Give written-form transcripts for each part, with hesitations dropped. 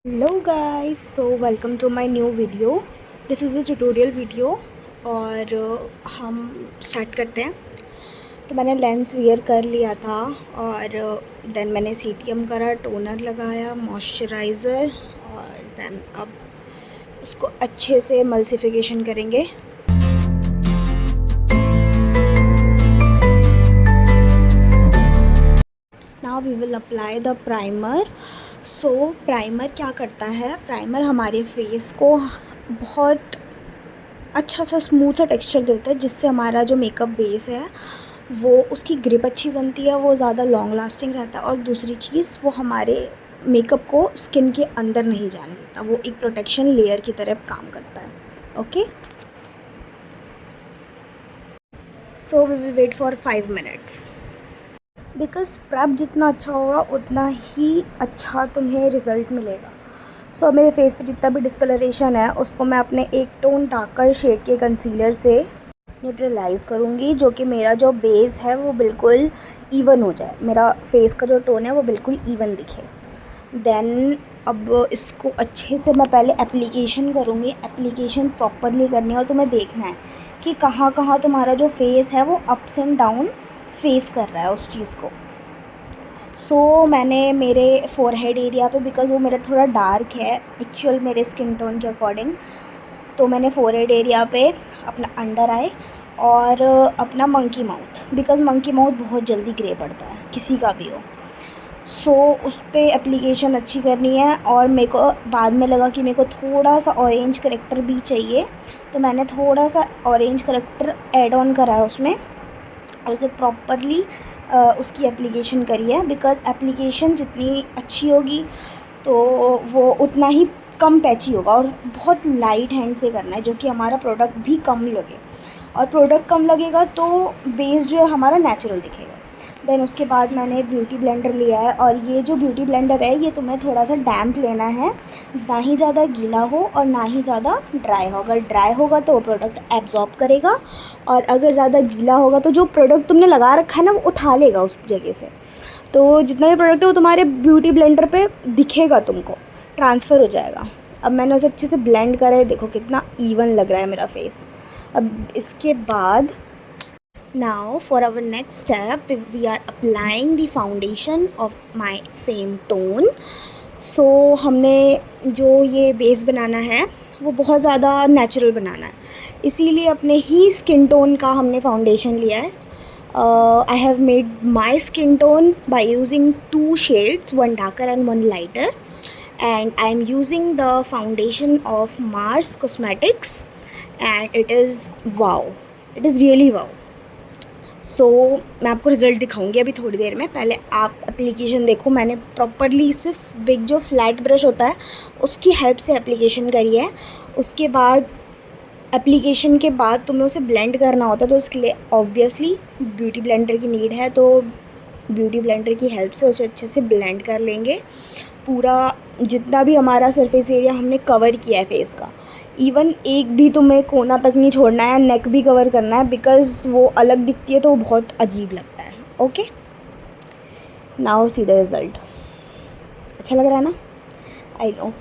Hello guys, so welcome to my new video. This is a tutorial video और हम start करते हैं। तो मैंने लेंस वियर कर लिया था और देन मैंने सीटीएम करा, टोनर लगाया, मॉइस्चराइज़र और देन अब उसको अच्छे से एमल्सिफिकेशन करेंगे। Now we will apply the primer. So primer क्या करता है? प्राइमर हमारे फेस को बहुत अच्छा सा स्मूथ सा टेक्सचर देता है, जिससे हमारा जो मेकअप बेस है वो उसकी ग्रिप अच्छी बनती है, वो ज़्यादा लॉन्ग लास्टिंग रहता है। और दूसरी चीज़, वो हमारे मेकअप को स्किन के अंदर नहीं जाने देता, वो एक प्रोटेक्शन लेयर की तरह काम करता है। Okay, so we will wait for 5 minutes. Because prep जितना अच्छा होगा उतना ही अच्छा तुम्हें रिज़ल्ट मिलेगा। सो मेरे फेस पे जितना भी डिस्कलरेशन है उसको मैं अपने एक टोन डार्कर शेड के कंसीलर से न्यूट्रलाइज़ करूँगी, जो कि मेरा जो बेस है वो बिल्कुल इवन हो जाए, मेरा फेस का जो टोन है वो बिल्कुल इवन दिखे। देन अब इसको अच्छे से मैं पहले एप्लीकेशन करूँगी। एप्लीकेशन प्रॉपरली करनी है और तुम्हें देखना है कि कहाँ कहाँ तुम्हारा जो फेस है वो अप्स एंड डाउन फेस कर रहा है उस चीज़ को। मैंने मेरे फोरहेड एरिया पे, बिकॉज़ वो मेरा थोड़ा डार्क है एक्चुअल मेरे स्किन टोन के अकॉर्डिंग, तो मैंने फोरहेड एरिया पे अपना अंडर आई और अपना monkey mouth, because monkey mouth बहुत जल्दी ग्रे पड़ता है किसी का भी हो। उस पे एप्लीकेशन अच्छी करनी है। और मेरे को बाद में लगा कि मेरे को थोड़ा सा ऑरेंज करेक्टर भी चाहिए, तो मैंने थोड़ा सा ऑरेंज करेक्टर ऐड ऑन करा है उसमें और उसे प्रॉपरली उसकी एप्लीकेशन करी है। बिकॉज़ एप्लीकेशन जितनी अच्छी होगी तो वो उतना ही कम पैची होगा, और बहुत लाइट हैंड से करना है, जो कि हमारा प्रोडक्ट भी कम लगे। और प्रोडक्ट कम लगेगा तो बेस जो है हमारा नेचुरल दिखेगा। देन उसके बाद मैंने ब्यूटी ब्लेंडर लिया है, और ये जो ब्यूटी ब्लेंडर है ये तुम्हें थोड़ा सा डैम्प लेना है, ना ही ज़्यादा गीला हो और ना ही ज़्यादा ड्राई हो। अगर ड्राई होगा तो वो प्रोडक्ट एब्जॉर्ब करेगा, और अगर ज़्यादा गीला होगा तो जो प्रोडक्ट तुमने लगा रखा है ना वो उठा लेगा उस जगह से। तो जितना भी प्रोडक्ट है वो तुम्हारे ब्यूटी ब्लेंडर पे दिखेगा, तुमको ट्रांसफ़र हो जाएगा। अब मैंने उसे अच्छे से ब्लेंड करा है, देखो कितना इवन लग रहा है मेरा फेस। अब इसके बाद now for our next step we are applying the foundation of my same tone। हमने जो ये बेस बनाना है वो बहुत ज़्यादा नेचुरल बनाना है, इसीलिए अपने ही स्किन टोन का हमने फाउंडेशन लिया है। I have made my skin tone by using 2 shades, one darker and one lighter, and I am using the foundation of Mars Cosmetics, and it is wow, it is really wow। मैं आपको result दिखाऊंगी अभी थोड़ी देर में। पहले आप application देखो, मैंने प्रॉपरली सिर्फ बिग जो फ्लैट ब्रश होता है उसकी हेल्प से एप्लीकेशन करी है। उसके बाद एप्लीकेशन के बाद तुम्हें उसे ब्लेंड करना होता है, तो उसके लिए ऑब्वियसली ब्यूटी ब्लेंडर की नीड है, तो ब्यूटी ब्लेंडर की हेल्प से उसे अच्छे से ब्लेंड कर लेंगे। पूरा जितना भी हमारा सरफेस एरिया हमने कवर किया है फेस का, इवन एक भी तुम्हें कोना तक नहीं छोड़ना है, नेक भी कवर करना है, बिकॉज़ वो अलग दिखती है तो वो बहुत अजीब लगता है। Okay, now see the result. अच्छा लग रहा है ना? I know.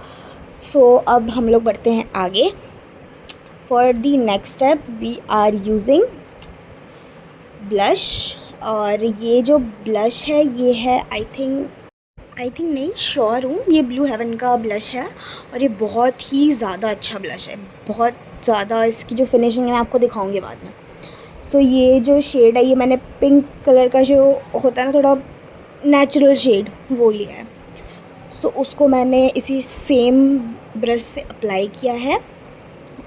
अब हम लोग बढ़ते हैं आगे। For the next step we are using blush, और ये जो ब्लश है ये है आई थिंक नहीं श्योर हूँ, ये ब्लू हेवन का ब्लश है, और ये बहुत ही ज़्यादा अच्छा ब्लश है, बहुत ज़्यादा। इसकी जो फिनिशिंग है मैं आपको दिखाऊंगी बाद में। ये जो शेड है ये मैंने पिंक कलर का जो होता है ना थोड़ा नेचुरल शेड, वो लिया है। उसको मैंने इसी सेम ब्रश से अप्लाई किया है,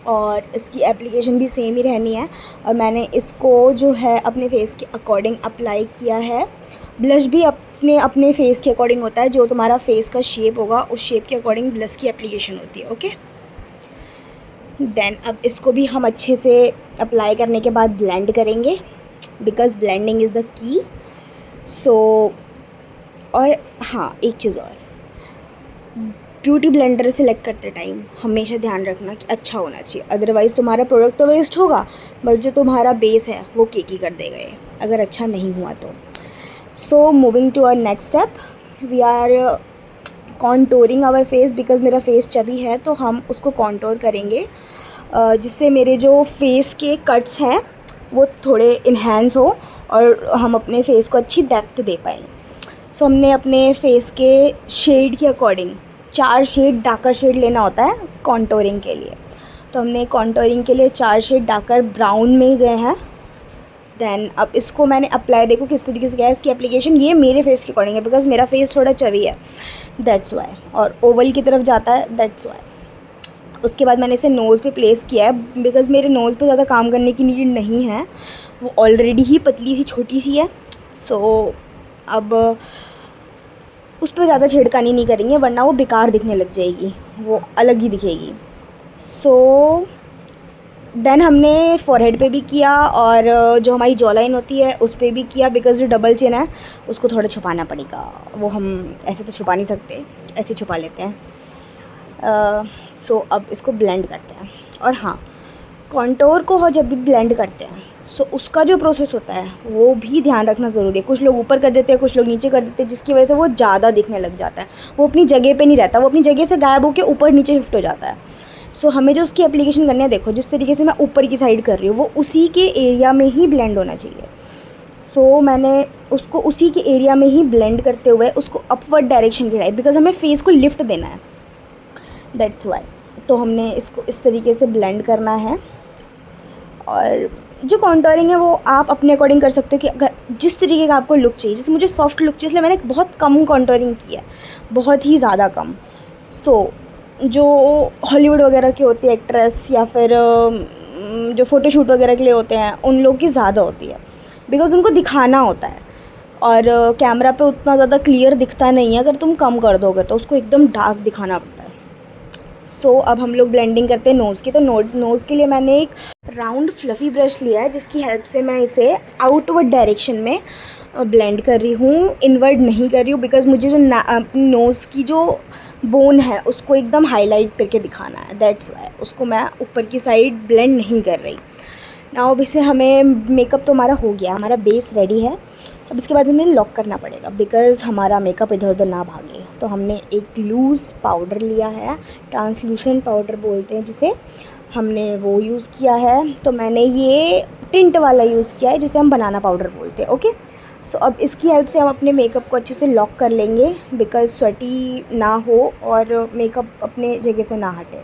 और इसकी एप्लीकेशन भी सेम ही रहनी है। और मैंने इसको जो है अपने फेस के अकॉर्डिंग अप्लाई किया है। ब्लश भी अपने अपने फेस के अकॉर्डिंग होता है, जो तुम्हारा फेस का शेप होगा उस शेप के अकॉर्डिंग ब्लश की एप्लीकेशन होती है। ओके, देन अब इसको भी हम अच्छे से अप्लाई करने के बाद ब्लेंड करेंगे, because blending is the key. और हाँ, एक चीज़ और, ब्यूटी ब्लेंडर सेलेक्ट करते टाइम हमेशा ध्यान रखना कि अच्छा होना चाहिए, अदरवाइज़ तुम्हारा प्रोडक्ट तो वेस्ट होगा, बट जो तुम्हारा बेस है वो केकी कर देगा ये, अगर अच्छा नहीं हुआ तो। Moving to our next step, we are contouring our face, because मेरा फेस चबी है तो हम उसको कॉन्टोर करेंगे जिससे मेरे जो फेस के कट्स हैं वो थोड़े इन्हेंस हो और हम अपने फेस को अच्छी डेप्थ दे पाएँ। सो हमने अपने फेस के शेड के अकॉर्डिंग 4 शेड डार्कर शेड लेना होता है कॉन्टोरिंग के लिए। तो हमने कॉन्टोरिंग के लिए 4 शेड डार्कर ब्राउन में गए हैं। देन अब इसको मैंने अप्लाई, देखो किस तरीके से किया है। इसकी एप्लीकेशन ये मेरे फेस के अकॉर्डिंग है बिकॉज़ मेरा फेस थोड़ा चबी है, दैट्स वाई, और ओवल की तरफ जाता है, दैट्स वाई। उसके बाद मैंने इसे नोज़ पे प्लेस किया है बिकॉज़ मेरे नोज़ पे ज़्यादा काम करने की नीड नहीं है, वो ऑलरेडी ही पतली सी छोटी सी है। सो अब उस पर ज़्यादा छेड़खानी नहीं करेंगे वरना वो बेकार दिखने लग जाएगी, वो अलग ही दिखेगी। सो देन हमने फॉरहेड पे भी किया और जो हमारी जॉ लाइन होती है उस पर भी किया बिकॉज़ जो डबल चिन है उसको थोड़ा छुपाना पड़ेगा, वो हम ऐसे तो छुपा नहीं सकते, ऐसे छुपा लेते हैं। सो अब इसको ब्लेंड करते हैं। और हाँ, कॉन्टोर को हम जब भी ब्लेंड करते हैं सो उसका जो प्रोसेस होता है वो भी ध्यान रखना ज़रूरी है। कुछ लोग ऊपर कर देते हैं, कुछ लोग नीचे कर देते हैं, जिसकी वजह से वो ज़्यादा दिखने लग जाता है, वो अपनी जगह पे नहीं रहता, वो अपनी जगह से गायब होकर ऊपर नीचे शिफ्ट हो जाता है। सो हमें जो उसकी एप्लीकेशन करनी है, देखो जिस तरीके से मैं ऊपर की साइड कर रही हूँ वो उसी के एरिया में ही ब्लेंड होना चाहिए। सो मैंने उसको उसी के एरिया में ही ब्लेंड करते हुए उसको अपवर्ड डायरेक्शन की राइट, बिकॉज़ हमें फेस को लिफ्ट देना है, दैट्स वाई। तो हमने इसको इस तरीके से ब्लेंड करना है। और जो कॉन्टोरिंग है वो आप अपने अकॉर्डिंग कर सकते हो कि अगर जिस तरीके का आपको लुक चाहिए। जैसे मुझे सॉफ्ट लुक चाहिए इसलिए मैंने बहुत कम कॉन्टोरिंग की है, बहुत ही ज़्यादा कम। सो जो हॉलीवुड वगैरह के होते हैं एक्ट्रेस या फिर जो फ़ोटोशूट वगैरह के लिए होते हैं उन लोग की ज़्यादा होती है बिकॉज़ उनको दिखाना होता है और कैमरा पे उतना ज़्यादा क्लियर दिखता नहीं है। अगर तुम कम कर दोगे तो उसको एकदम डार्क दिखाना पड़ता है। सो अब हम लोग ब्लेंडिंग करते हैं नोज़ की। तो नोज़ के लिए मैंने एक राउंड फ्लफ़ी ब्रश लिया है जिसकी हेल्प से मैं इसे आउटवर्ड डायरेक्शन में ब्लेंड कर रही हूँ, इनवर्ड नहीं कर रही हूँ बिकॉज़ मुझे जो नोज़ की जो बोन है उसको एकदम हाईलाइट करके दिखाना है, दैट्स वाई उसको मैं ऊपर की साइड ब्लेंड नहीं कर रही। नाउ अब इसे हमें मेकअप तो हमारा हो गया, हमारा बेस रेडी है। अब इसके बाद हमें लॉक करना पड़ेगा बिकॉज़ हमारा मेकअप इधर उधर ना भागे। तो हमने एक लूज़ पाउडर लिया है, ट्रांसलूसेंट पाउडर बोलते हैं जिसे, हमने वो यूज़ किया है। तो मैंने ये टिंट वाला यूज़ किया है जिसे हम बनाना पाउडर बोलते हैं, ओके। सो अब इसकी हेल्प से हम अपने मेकअप को अच्छे से लॉक कर लेंगे बिकॉज़ स्वेटी ना हो और मेकअप अपने जगह से ना हटे।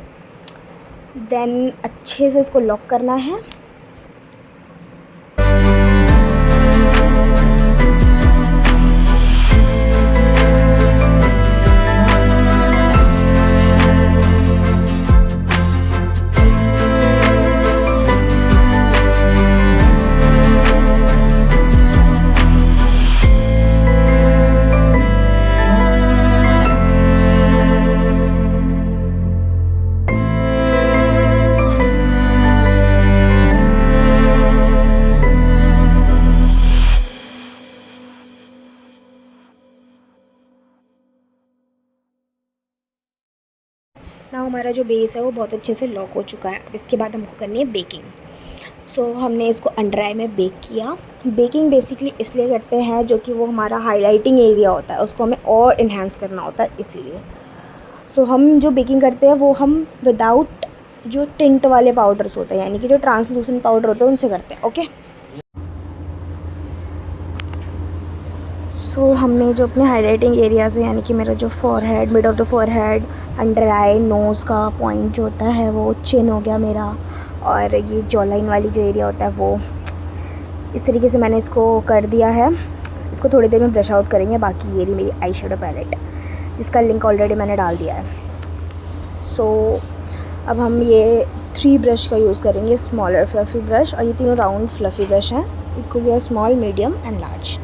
देन अच्छे से इसको लॉक करना है। ना हमारा जो बेस है वो बहुत अच्छे से लॉक हो चुका है। अब इसके बाद हमको करनी है बेकिंग। सो हमने इसको अंडर आई में बेक किया। बेकिंग बेसिकली इसलिए करते हैं जो कि वो हमारा हाइलाइटिंग एरिया होता है उसको हमें और इन्हेंस करना होता है, इसीलिए। सो हम जो बेकिंग करते हैं वो हम विदाउट जो टिंट वाले पाउडर्स होते हैं यानी कि जो ट्रांसलूसेंट पाउडर होते हैं उनसे करते हैं, ओके। सो हमने जो अपने हाइलाइटिंग एरियाज़ है यानी कि मेरा जो forehead, mid of the forehead, under eye, nose का पॉइंट जो होता है वो चिन हो गया मेरा, और ये जॉ लाइन वाली जो एरिया होता है वो इस तरीके से मैंने इसको कर दिया है। इसको थोड़ी देर में ब्रश आउट करेंगे। बाकी ये रही मेरी आई शेडो पैलेट जिसका लिंक ऑलरेडी मैंने डाल दिया है। सो अब हम ये 3 ब्रश का यूज़ करेंगे, स्मॉलर फ्लफ़ी ब्रश, और ये तीनों राउंड फ्लफ़ी ब्रश हैं, एक हो गया small, medium and large.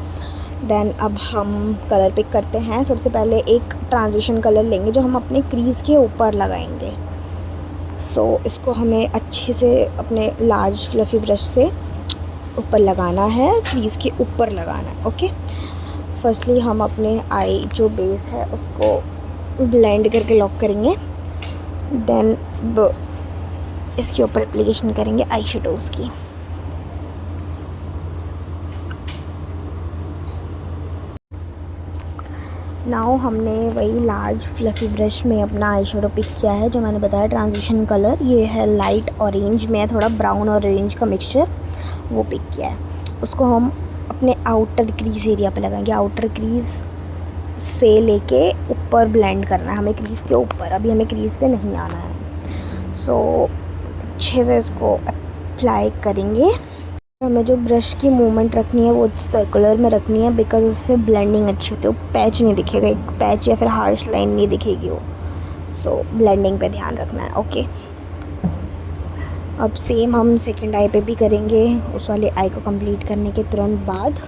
Then अब हम कलर पिक करते हैं। सबसे पहले एक ट्रांजिशन कलर लेंगे जो हम अपने क्रीज़ के ऊपर लगाएंगे। सो इसको हमें अच्छे से अपने लार्ज फ्लफ़ी ब्रश से ऊपर लगाना है, क्रीज़ के ऊपर लगाना है, ओके। फर्स्टली हम अपने आई जो बेस है उसको ब्लेंड करके लॉक करेंगे। देन इसके ऊपर एप्लीकेशन करेंगे आई शेडोज़ की। नाउ हमने वही लार्ज फ्लफ़ी ब्रश में अपना आई शेडो पिक किया है, जो मैंने बताया ट्रांजिशन कलर ये है लाइट ऑरेंज में थोड़ा ब्राउन और ऑरेंज का मिक्सचर, वो पिक किया है। उसको हम अपने आउटर क्रीज़ एरिया पे लगाएंगे। आउटर क्रीज़ से लेके ऊपर ब्लेंड करना है हमें, क्रीज़ के ऊपर, अभी हमें क्रीज़ पे नहीं आना है। सो अच्छे से इसको अप्लाई करेंगे। हमें जो ब्रश की मूवमेंट रखनी है वो सर्कुलर में रखनी है, बिकॉज उससे ब्लेंडिंग अच्छी होती है। वो पैच नहीं दिखेगा, एक पैच या फिर हार्श लाइन नहीं दिखेगी वो। सो ब्लेंडिंग पे ध्यान रखना है। ओके, अब सेम हम सेकंड आई पे भी करेंगे, उस वाले आई को कंप्लीट करने के तुरंत बाद।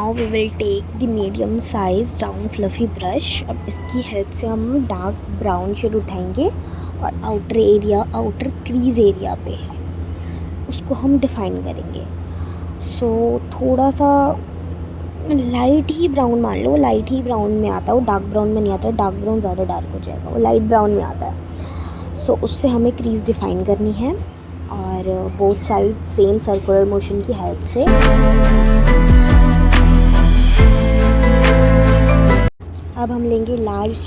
We will take the medium size round fluffy brush. अब इसकी हेल्प से हम डार्क ब्राउन शेड उठाएंगे और outer area, outer crease area पे उसको हम डिफ़ाइन करेंगे। सो थोड़ा सा लाइट ही ब्राउन मान लो, लाइट ही ब्राउन में आता है वो, डार्क ब्राउन में नहीं आता। डार्क ब्राउन ज़्यादा डार्क हो जाएगा, वो लाइट ब्राउन में आता है। सो उससे हमें क्रीज़ डिफ़ाइन करनी है और both side same circular motion की हेल्प से। अब हम लेंगे large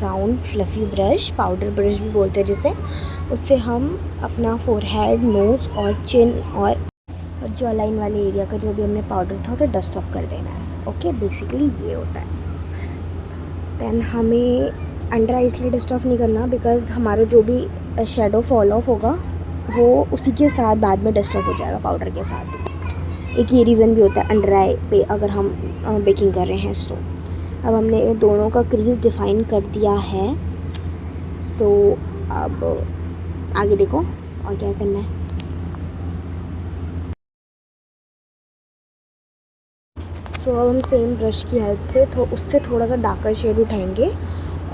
round fluffy brush, powder brush भी बोलते हैं जिसे, उससे हम अपना फोरहेड, नोज़ और चिन और जॉ लाइन वाले एरिया का जो भी हमने पाउडर था उसे डस्ट ऑफ कर देना है। ओके, बेसिकली ये होता है। दैन हमें अंडर आई इसलिए डस्ट ऑफ नहीं करना, बिकॉज हमारा जो भी शेडो फॉल ऑफ होगा वो उसी के साथ बाद में डस्ट ऑफ हो जाएगा पाउडर के साथ। एक ये रीज़न भी होता है अंडर आई पे अगर हम बेकिंग कर रहे हैं। सो अब हमने दोनों का क्रीज़ डिफ़ाइन कर दिया है। सो अब आगे देखो और क्या करना है। सो अब हम सेम ब्रश की हेल्प से उससे थोड़ा सा डार्कर शेड उठाएंगे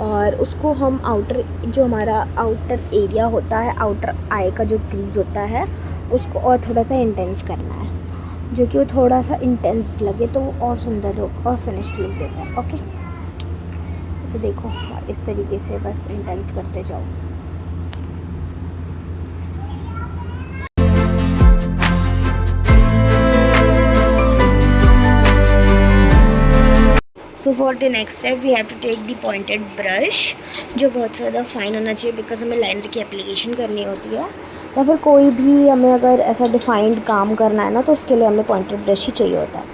और उसको हम आउटर, जो हमारा आउटर एरिया होता है, आउटर आई का जो क्रीज़ होता है, उसको और थोड़ा सा इंटेंस करना है, जो कि वो थोड़ा सा इंटेंस लगे तो वो और सुंदर लुक और फिनिश लुक देता है। ओके, इसे देखो और इस तरीके से बस इंटेंस करते जाओ। So for the next step we have to take the pointed brush, जो बहुत ज़्यादा फाइन होना चाहिए, बिकॉज हमें लाइनर की एप्लीकेशन करनी होती है, या फिर कोई भी हमें अगर ऐसा डिफाइंड काम करना है ना, तो उसके लिए हमें पॉइंटेड ब्रश ही चाहिए होता है।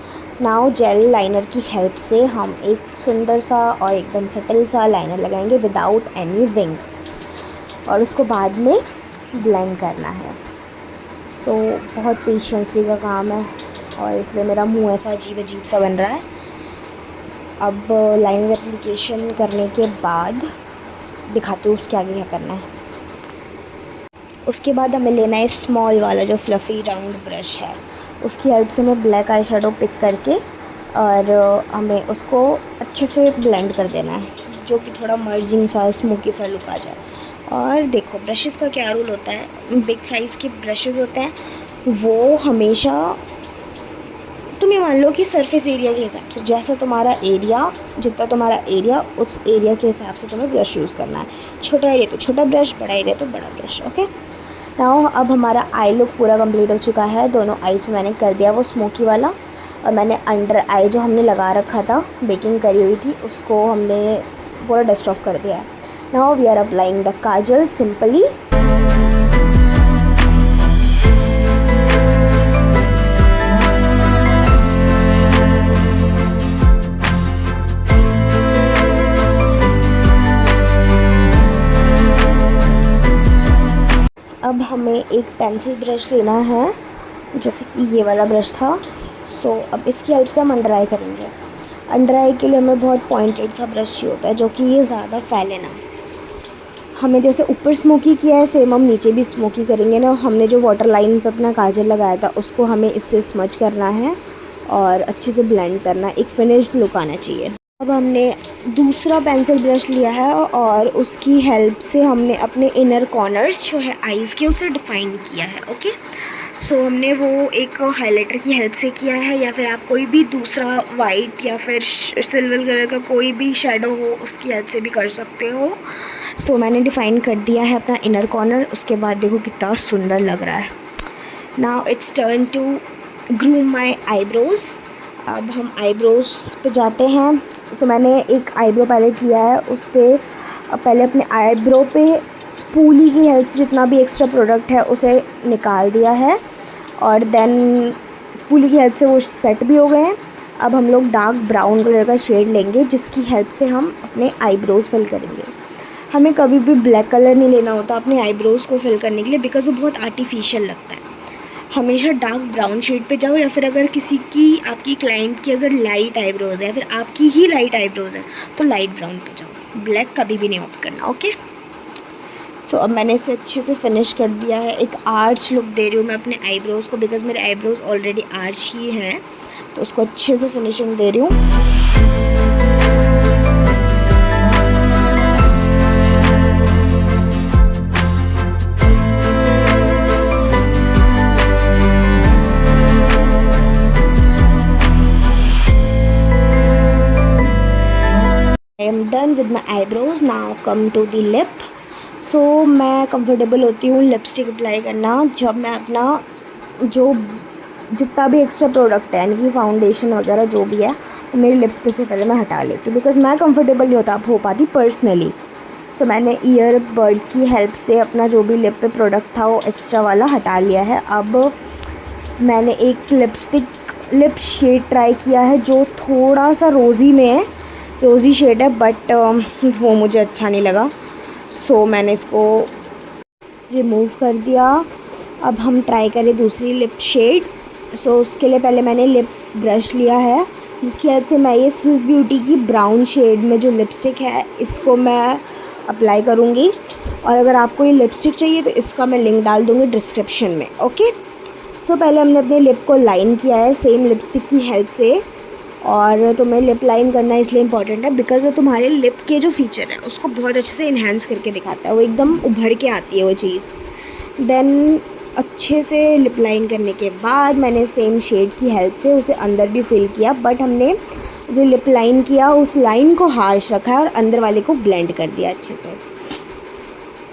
नाउ जेल लाइनर की हेल्प से हम एक सुंदर सा और एकदम सटल सा लाइनर लगाएंगे विदाउट एनी विंग, और उसको बाद में ब्लेंड करना है। सो बहुत पेशेंसली का काम है और इसलिए मेरा मुंह ऐसा अजीब अजीब सा बन रहा है। अब लाइनर एप्लीकेशन करने के बाद दिखाती हूँ उसके आगे क्या करना है। उसके बाद हमें लेना है स्मॉल वाला जो फ्लफ़ी राउंड ब्रश है, उसकी हेल्प से हमें ब्लैक आई शेडो पिक करके और हमें उसको अच्छे से ब्लेंड कर देना है, जो कि थोड़ा मर्जिंग सा स्मोकी सा लुक आ जाए। और देखो ब्रशेस का क्या रूल होता है, बिग साइज़ के ब्रशेस होते हैं वो हमेशा, तुम ये मान लो कि सरफेस एरिया के हिसाब से, जैसा तुम्हारा एरिया, जितना तुम्हारा एरिया, उस एरिया के हिसाब से तुम्हें ब्रश यूज़ करना है। छोटा एरिया तो छोटा ब्रश, बड़ा एरिया तो बड़ा ब्रश। ओके, नाउ अब हमारा आई लुक पूरा कंप्लीट हो चुका है। दोनों आईज में मैंने कर दिया वो स्मोकी वाला, और मैंने अंडर आई जो हमने लगा रखा था, बेकिंग करी हुई थी, उसको हमने पूरा डस्ट ऑफ कर दिया है। Now we are applying the kajal simply. अब हमें एक पेंसिल ब्रश लेना है, जैसे कि ये वाला ब्रश था। सो अब इसकी हेल्प से हम अंडर आई करेंगे। अंडर आई के लिए हमें बहुत पॉइंटेड सा ब्रश चाहिए होता है, जो कि ये ज़्यादा फैले ना। हमें जैसे ऊपर स्मोकी किया है, सेम हम नीचे भी स्मोकी करेंगे ना। हमने जो वाटर लाइन पर अपना काजल लगाया था, उसको हमें इससे स्मच करना है और अच्छे से ब्लेंड करना है, एक फिनिश्ड लुक आना चाहिए। अब हमने दूसरा पेंसिल ब्रश लिया है और उसकी हेल्प से हमने अपने इनर कॉर्नर्स जो है आईज़ के, उसे डिफ़ाइन किया है। ओके, सो हमने वो एक हाइलाइटर की हेल्प से किया है, या फिर आप कोई भी दूसरा वाइट या फिर सिल्वर कलर का कोई भी शेडो हो उसकी हेल्प से भी कर सकते हो। सो मैंने डिफ़ाइन कर दिया है अपना इनर कॉर्नर। उसके बाद देखो कितना सुंदर लग रहा है। Now it's turn to groom my eyebrows. अब हम आईब्रोज़ पे जाते हैं। सो मैंने एक आईब्रो पैलेट लिया है, उस पर पहले अपने आईब्रो पे स्पूली की हेल्प से जितना भी एक्स्ट्रा प्रोडक्ट है उसे निकाल दिया है, और देन स्पूली की हेल्प से वो सेट भी हो गए हैं। अब हम लोग डार्क ब्राउन कलर का शेड लेंगे जिसकी हेल्प से हम अपने आईब्रोज़ फिल करेंगे। हमें कभी भी ब्लैक कलर नहीं लेना होता अपने आईब्रोज़ को फिल करने के लिए, बिकॉज़ वो बहुत आर्टिफिशियल लगता है। हमेशा डार्क ब्राउन शेड पे जाओ, या फिर अगर किसी की आपकी क्लाइंट की अगर लाइट आईब्रोज़ है या फिर आपकी ही लाइट आईब्रोज़ है तो लाइट ब्राउन पे जाओ, ब्लैक कभी भी नहीं ऑप्ट करना। ओके, सो अब मैंने इसे अच्छे से फिनिश कर दिया है। एक आर्च लुक दे रही हूँ मैं अपने आईब्रोज़ को, बिकॉज़ मेरे आईब्रोज़ ऑलरेडी आर्च ही हैं, तो उसको अच्छे से फिनिशिंग दे रही हूँ। I am done with my eyebrows. Now come to the lip. So मैं कंफर्टेबल होती हूँ लिपस्टिक अप्लाई करना जब मैं अपना जो जितना भी एक्स्ट्रा प्रोडक्ट है, यानी कि फाउंडेशन वगैरह जो भी है, वो मेरे लिप्स पे से पहले मैं हटा लेती हूँ, बिकॉज़ मैं कंफर्टेबल नहीं हो पाती पर्सनली। सो मैंने ईयरबड की हेल्प से अपना जो भी लिप पे प्रोडक्ट था वो एक्स्ट्रा वाला हटा लिया है। अब मैंने एक लिप शेड ट्राई किया है जो थोड़ा सा रोज़ी में है, रोज़ी शेड है, बट वो मुझे अच्छा नहीं लगा, सो मैंने इसको रिमूव कर दिया। अब हम ट्राई करें दूसरी लिप शेड। सो उसके लिए पहले मैंने लिप ब्रश लिया है जिसकी हेल्प से मैं ये स्विस ब्यूटी की ब्राउन शेड में जो लिपस्टिक है इसको मैं अप्लाई करूँगी, और अगर आपको ये लिपस्टिक चाहिए तो इसका मैं लिंक डाल दूँगी डिस्क्रिप्शन में। ओके, सो पहले हमने अपने लिप को लाइन किया है सेम लिपस्टिक की हेल्प से, और तुम्हें लिप लाइन करना इसलिए इम्पॉर्टेंट है बिकॉज़ वो तुम्हारे लिप के जो फीचर है उसको बहुत अच्छे से इन्हेंस करके दिखाता है, वो एकदम उभर के आती है वो चीज़। देन अच्छे से लिप लाइन करने के बाद मैंने सेम शेड की हेल्प से उसे अंदर भी फिल किया, बट हमने जो लिप लाइन किया उस लाइन को हार्श रखा है और अंदर वाले को ब्लेंड कर दिया अच्छे से।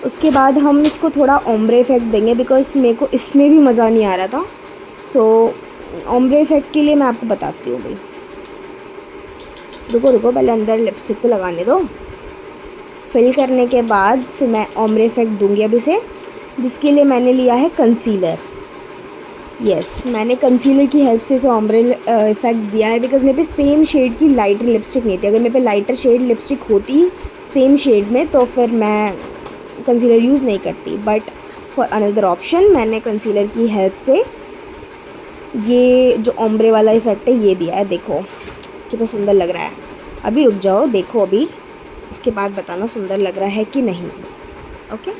उसके बाद हम इसको थोड़ा ओम्ब्रे इफेक्ट देंगे बिकॉज़ मेरे को इसमें भी मज़ा नहीं आ रहा था। सो ओम्ब्रे इफेक्ट के लिए मैं आपको बताती हूँ भाई, रुको पहले अंदर लिपस्टिक तो लगाने दो। फिल करने के बाद फिर मैं ओम्ब्रे इफेक्ट दूंगी अब इसे, जिसके लिए मैंने लिया है कंसीलर। यस, मैंने कंसीलर की हेल्प से इसे ओम्ब्रे इफेक्ट दिया है बिकॉज़ मेरे पे सेम शेड की लाइटर लिपस्टिक नहीं थी। अगर मेरे पे लाइटर शेड लिपस्टिक होती सेम शेड में तो फिर मैं कंसीलर यूज़ नहीं करती, बट फॉर अनदर ऑप्शन मैंने कंसीलर की हेल्प से ये जो ओम्ब्रे वाला इफ़ेक्ट है ये दिया है। देखो कितना सुंदर लग रहा है। अभी रुक जाओ, देखो अभी, उसके बाद बताना सुंदर लग रहा है कि नहीं। Okay,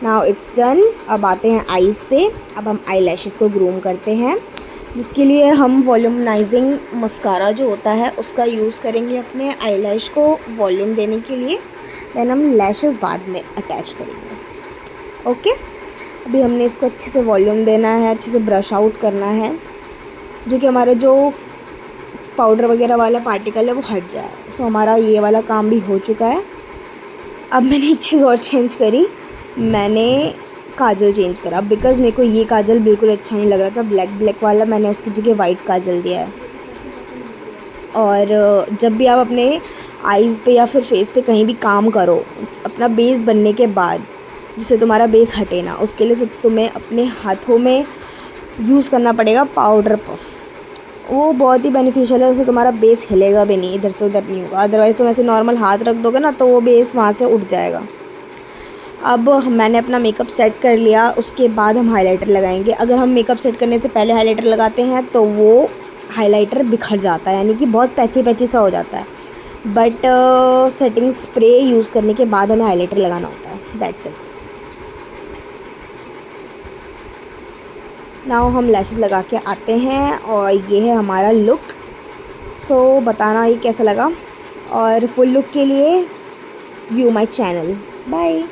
now it's done. अब आते हैं आईज़ पे। अब हम आई लैशेज़ को ग्रूम करते हैं, जिसके लिए हम वॉल्यूमनाइजिंग मस्कारा जो होता है उसका यूज़ करेंगे अपने आई लैश को वॉल्यूम देने के लिए। देन हम लैशेज़ बाद में अटैच करेंगे। ओके, अभी हमने इसको अच्छे से वॉल्यूम देना है, अच्छे से ब्रश आउट करना है, जो कि हमारा जो पाउडर वगैरह वाला पार्टिकल है वो हट जाए। सो हमारा ये वाला काम भी हो चुका है। अब मैंने एक चीज़ और चेंज करी, मैंने काजल चेंज करा बिकॉज़ मेरे को ये काजल बिल्कुल अच्छा नहीं लग रहा था, ब्लैक वाला। मैंने उसकी जगह वाइट काजल दिया है। और जब भी आप अपने आईज़ पे या फिर फेस पे कहीं भी काम करो, अपना बेस बनने के बाद जिससे तुम्हारा बेस हटे ना, उसके लिए सब तुम्हें अपने हाथों में यूज़ करना पड़ेगा पाउडर पफ। वो बहुत ही बेनिफिशियल है, उससे तुम्हारा बेस हिलेगा भी नहीं, इधर से उधर नहीं होगा। अदरवाइज़ तुम ऐसे नॉर्मल हाथ रख दोगे ना तो वो बेस वहाँ से उठ जाएगा। अब मैंने अपना मेकअप सेट कर लिया, उसके बाद हम हाइलाइटर लगाएंगे। अगर हम मेकअप सेट करने से पहले हाइलाइटर लगाते हैं तो वो हाइलाइटर बिखर जाता है, यानी कि बहुत पैची सा हो जाता है। बट सेटिंग स्प्रे यूज़ करने के बाद हमें हाइलाइटर लगाना होता है। That's it. नाउ हम लैशेस लगा के आते हैं और ये है हमारा लुक। सो बताना ये कैसा लगा, और फुल लुक के लिए व्यू माय चैनल। बाय।